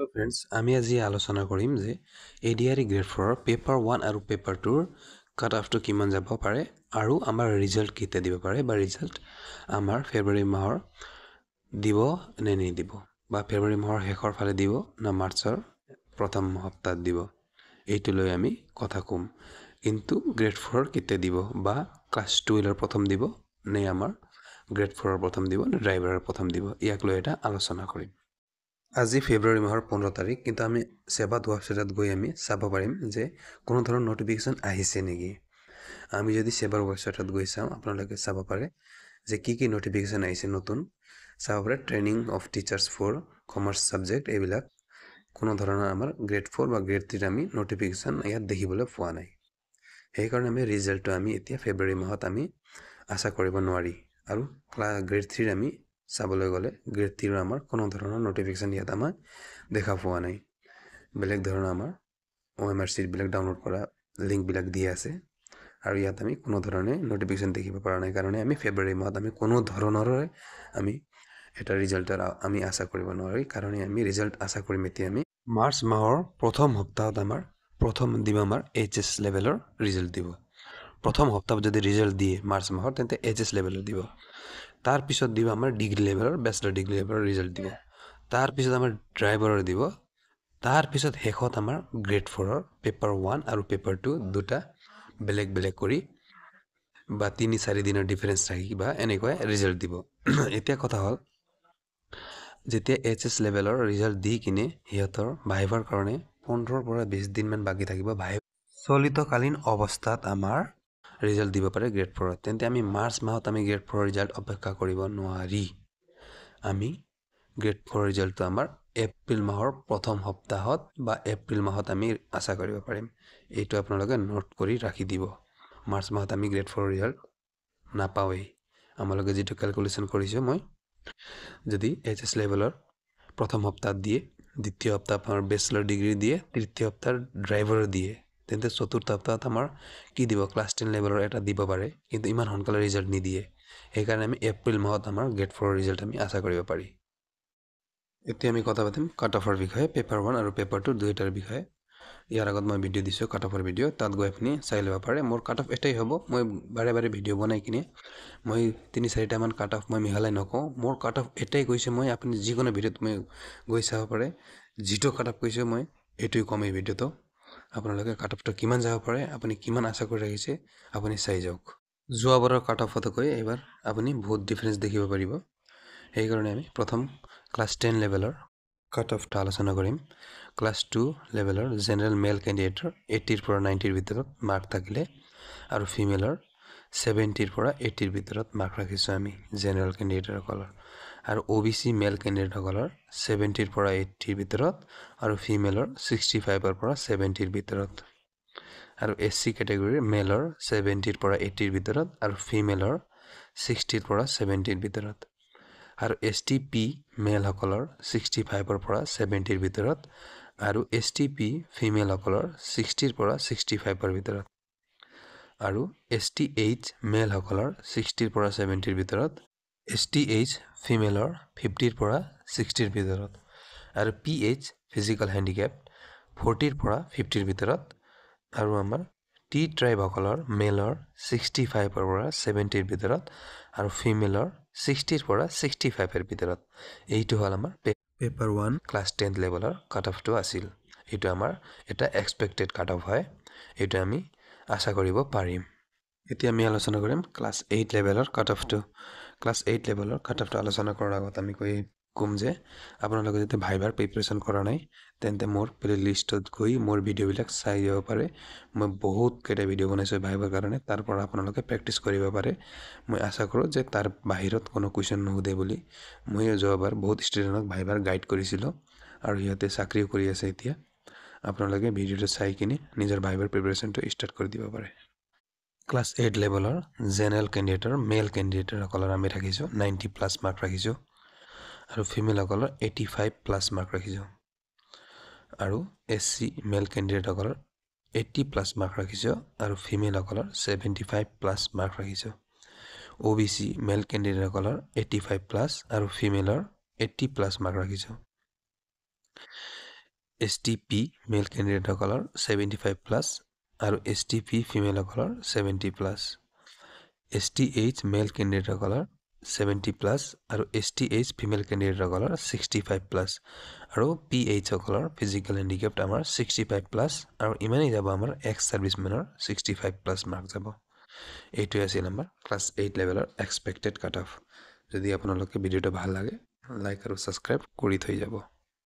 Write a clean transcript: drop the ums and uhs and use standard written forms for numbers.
Hello friends, আমি আজি আলোচনা কৰিম যে ADRE গ্ৰেড 4 পেপাৰ 1 আৰু পেপাৰ 2 ৰ কাট অফটো কিমান যাব পাৰে আৰু আমাৰ ৰিজাল্ট কেতিয়া দিব পাৰে বা ৰিজাল্ট আমাৰ ফেব্ৰুৱাৰী মাহৰ দিব নে নিদিব বা ফেব্ৰুৱাৰী মাহৰ শেষৰ ফালে দিব না মাৰ্চৰ প্ৰথম সপ্তাহত দিব এইটো লৈ আমি কথা কম। কিন্তু গ্ৰেড 4 কেতিয়া দিব বা ক্লাছ 12 ৰ প্ৰথম দিব নে আমাৰ গ্ৰেড 4 ৰ প্ৰথম দিব নে ড্ৰাইভাৰৰ প্ৰথম দিব ইয়াক লৈ এটা আলোচনা কৰিম। আজি ফেব্ৰুৱাৰী মাহৰ 15 তাৰিখ, কিন্তু আমি সেবাত ৱেবছাইটত গৈ আমি চাব পাৰিম যে কোনো ধৰণৰ নটিফিকেশ্যন আহিছে নেকি। আমি যদি সেবাৰ ৱেবছাইটত গৈ চাওঁ, আপোনালোকে চাব পাৰে যে কি নটিফিকেশ্যন আহিছে নতুন। চাব পাৰে training of teachers for commerce subject, এইবিলাক কোনো ধৰণৰ আমাৰ গ্ৰেড 4 বা গ্ৰেড 3 আমি নটিফিকেশ্যন ইয়াত দেখিবলৈ পোৱা নাই। সেইকাৰণে আমি ৰিজাল্টটো আমি এতিয়া ফেব্ৰুৱাৰী মাহত আমি আশা কৰিব নোৱাৰি। আৰু গ্ৰেড 3 আমি চাবলৈ গ'লে গ্ৰেড 3 আমাৰ কোনো ধৰণৰ নটিফিকেশ্যন ইয়াত আমাৰ দেখা পোৱা নাই। বেলেগ ধৰণৰ আমাৰ OMR বিলাক ডাউনলোড কৰা লিংকবিলাক দি আছে আৰু ইয়াত আমি কোনো ধৰণে নটিফিকেশ্যন দেখিব পৰা নাই। কাৰণে আমি ফেব্ৰুৱাৰী মাহত আমি কোনো ধৰণৰে আমি এটা ৰিজাল্টৰ আমি আশা কৰিব নোৱাৰি। কাৰণে আমি ৰিজাল্ট আশা কৰিম এতিয়া আমি মাৰ্চ মাহৰ প্ৰথম সপ্তাহত আমাৰ প্ৰথম দিব আমাৰ HS লেভেলৰ ৰিজাল্ট দিব। প্ৰথম সপ্তাহত যদি ৰিজাল্ট দিয়ে মাৰ্চ মাহৰ, তেন্তে HS লেভেলৰ দিব। তাৰপিছত দিব আমাৰ ডিগ্ৰী লেভেলৰ বেচলাৰ ডিগ্ৰী লেভেলৰ ৰিজাল্ট দিব। তাৰপিছত আমাৰ ড্ৰাইভাৰৰ দিব। তাৰপিছত শেষত আমাৰ গ্ৰেড 4ৰ পেপাৰ 1 আৰু পেপাৰ 2 দুটা বেলেগ বেলেগ কৰি বা 3-4 দিনৰ ডিফাৰেঞ্চ ৰাখি বা এনেকৈ ৰিজাল্ট দিব। এতিয়া কথা হ'ল, যেতিয়া HS লেভেলৰ ৰিজাল্ট দি কিনে সিহঁতৰ ভাইভাৰ কাৰণে 15 পৰা 20 দিনমান বাকী থাকিব। চলিতকালীন অৱস্থাত আমাৰ ৰিজাল্ট দিব পাৰে গ্ৰেড 4ত। তেন্তে আমি মাৰ্চ মাহত আমি গ্ৰেড 4ৰ ৰিজাল্ট অপেক্ষা কৰিব নোৱাৰি। আমি গ্ৰেড 4 ৰিজাল্টটো আমাৰ এপ্ৰিল মাহৰ প্ৰথম সপ্তাহত বা এপ্ৰিল মাহত আমি আশা কৰিব পাৰিম। এইটো আপোনালোকে নোট কৰি ৰাখি দিব। মাৰ্চ মাহত আমি গ্ৰেড 4 ৰিজাল্ট নাপাওঁৱেই। আমালোকে যিটো কেলকুলেশ্যন কৰিছোঁ, মই যদি HS লেভেলৰ প্ৰথম সপ্তাহত দিয়ে, দ্বিতীয় সপ্তাহ আপোনাৰ বেচলাৰ ডিগ্ৰী দিয়ে, তৃতীয় সপ্তাহ ড্ৰাইভাৰ দিয়ে, তেন্তে চতুৰ্থ সপ্তাহত আমাৰ কি দিব, ক্লাছ 10 লেভেলৰ এটা দিব পাৰে, কিন্তু ইমান সোনকালে ৰিজাল্ট নিদিয়ে। সেইকাৰণে আমি এপ্ৰিল মাহত আমাৰ গ্ৰেড 4 ৰিজাল্ট আমি আশা কৰিব পাৰি। এতিয়া আমি কথা পাতিম কাট অফৰ বিষয়ে, পেপাৰ 1 আৰু পেপাৰ 2 দুয়োটাৰ বিষয়ে। ইয়াৰ আগত মই ভিডিঅ' দিছোঁ কাট অফৰ ভিডিঅ', তাত গৈ আপুনি চাই ল'ব পাৰে। মোৰ কাট অফ এটাই হ'ব। মই বাৰে বাৰে ভিডিঅ' বনাই কিনে মই 3-4টামান কাট অফ মই মিহলাই নকওঁ। মোৰ কাট অফ এটাই কৈছে, মই আপুনি যিকোনো ভিডিঅ'ত মই গৈ চাব পাৰে। যিটো কাট অফ কৈছোঁ মই এইটোৱে ক'ম এই ভিডিঅ'টো। আপোনালোকে কাট অফটো কিমান যাব পাৰে, আপুনি কিমান আশা কৰি ৰাখিছে, আপুনি চাই যাওক। যোৱাবাৰৰ কাট অফতকৈ এইবাৰ আপুনি বহুত ডিফাৰেঞ্চ দেখিব পাৰিব। সেইকাৰণে আমি প্ৰথম ক্লাছ 10 লেভেলৰ কাট অফটো আলোচনা কৰিম। ক্লাছ 2 লেভেলৰ জেনেৰেল মেল কেণ্ডিডেটৰ 80ৰ পৰা 90ৰ ভিতৰত মাৰ্ক থাকিলে আৰু ফিমেলৰ 70ৰ পৰা 80ৰ ভিতৰত মাৰ্ক ৰাখিছোঁ আমি জেনেৰেল কেণ্ডিডেটসকলৰ। আৰু OBC মেল কেণ্ডিডেটসকলৰ 70ৰ পৰা 80ৰ ভিতৰত আৰু ফিমেলৰ 65ৰ পৰা 70ৰ ভিতৰত। আৰু SC কেটেগৰীৰ মেলৰ 70ৰ পৰা 80ৰ ভিতৰত আৰু ফিমেলৰ 60ৰ পৰা 70ৰ ভিতৰত। আৰু STP মেলসকলৰ 65ৰ পৰা 70ৰ ভিতৰত আৰু STP ফিমেলসকলৰ 60ৰ পৰা 65ৰ ভিতৰত। আৰু STH মেলসকলৰ 60ৰ পৰা 70ৰ ভিতৰত, STH ফিমেলৰ 50ৰ পৰা 60ৰ ভিতৰত। আৰু PH ফিজিকেল হেণ্ডিকেপ 40ৰ পৰা 50ৰ ভিতৰত। আৰু আমাৰ T ট্ৰাইবসকলৰ মেলৰ 65ৰ পৰা 70ৰ ভিতৰত আৰু ফিমেলৰ 60ৰ পৰা 65ৰ ভিতৰত। এইটো হ'ল আমাৰ পেপাৰ 1 ক্লাছ 10 লেভেলৰ কাট অফটো আছিল। এইটো আমাৰ এটা এক্সপেক্টেড কাট অফ হয়। এইটো আমি আশা কৰিব পাৰিম। এতিয়া আমি আলোচনা কৰিম ক্লাছ 8 লেভেলৰ কাট অফটো। ক্লাছ 8 লেভেলৰ কাট অফটো আলোচনা কৰাৰ আগত আমি ক'ম যে আপোনালোকে যদি ভাইভাৰ প্ৰিপাৰেশ্যন কৰা নাই, তেন্তে মোৰ প্লেলিষ্টত গৈ মোৰ ভিডিঅ'বিলাক চাই দিব পাৰে। মই বহুত কেইটা ভিডিঅ' বনাইছোঁ ভাইভাৰ কাৰণে, তাৰ পৰা আপোনালোকে প্ৰেক্টিচ কৰিব পাৰে। মই আশা কৰোঁ যে তাৰ বাহিৰত কোনো কুৱেশ্যন নুসুধে বুলি। মই যোৱাবাৰ বহুত ষ্টুডেণ্টক ভাইভাৰ গাইড কৰিছিলোঁ আৰু সিহঁতে চাকৰিও কৰি আছে এতিয়া। আপোনালোকে ভিডিঅ'টো চাই কিনে নিজৰ ভাইভাৰ প্ৰিপাৰেশ্যনটো ষ্টাৰ্ট কৰি দিব পাৰে। ক্লাছ 8 লেভেলৰ জেনেৰেল কেণ্ডিডেটৰ মেল কেণ্ডিডেটসকলৰ আমি ৰাখিছোঁ 90+ মাৰ্ক ৰাখিছোঁ আৰু ফিমেলসকলৰ 85+ মাৰ্ক ৰাখিছোঁ। আৰু SC মেল কেণ্ডিডেটসকলৰ 80+ মাৰ্ক ৰাখিছোঁ আৰু ফিমেলসকলৰ 75+ মাৰ্ক ৰাখিছোঁ। OBC মেল কেণ্ডিডেটসকলৰ 85+ আৰু ফিমেলৰ 80+ মাৰ্ক ৰাখিছোঁ। STP মেল কেণ্ডিডেটসকলৰ 75+ আৰু STP ফিমেলসকলৰ 70+, STH মেল কেণ্ডিডেটসকলৰ 70+ আৰু STH ফিমেল কেণ্ডিডেটসকলৰ 65+, আৰু PH সকলৰ ফিজিকেল হেণ্ডিকেপ্ট আমাৰ 65+, আৰু ইমানেই যাব আমাৰ এক্স ছাৰ্ভিচমেনৰ 65+ মাৰ্ক যাব। এইটোৱে আছিল আমাৰ ক্লাছ 8 লেভেলৰ এক্সপেক্টেড কাট অফ। যদি আপোনালোকে ভিডিঅ'টো ভাল লাগে লাইক আৰু ছাবস্ক্ৰাইব কৰি থৈ যাব।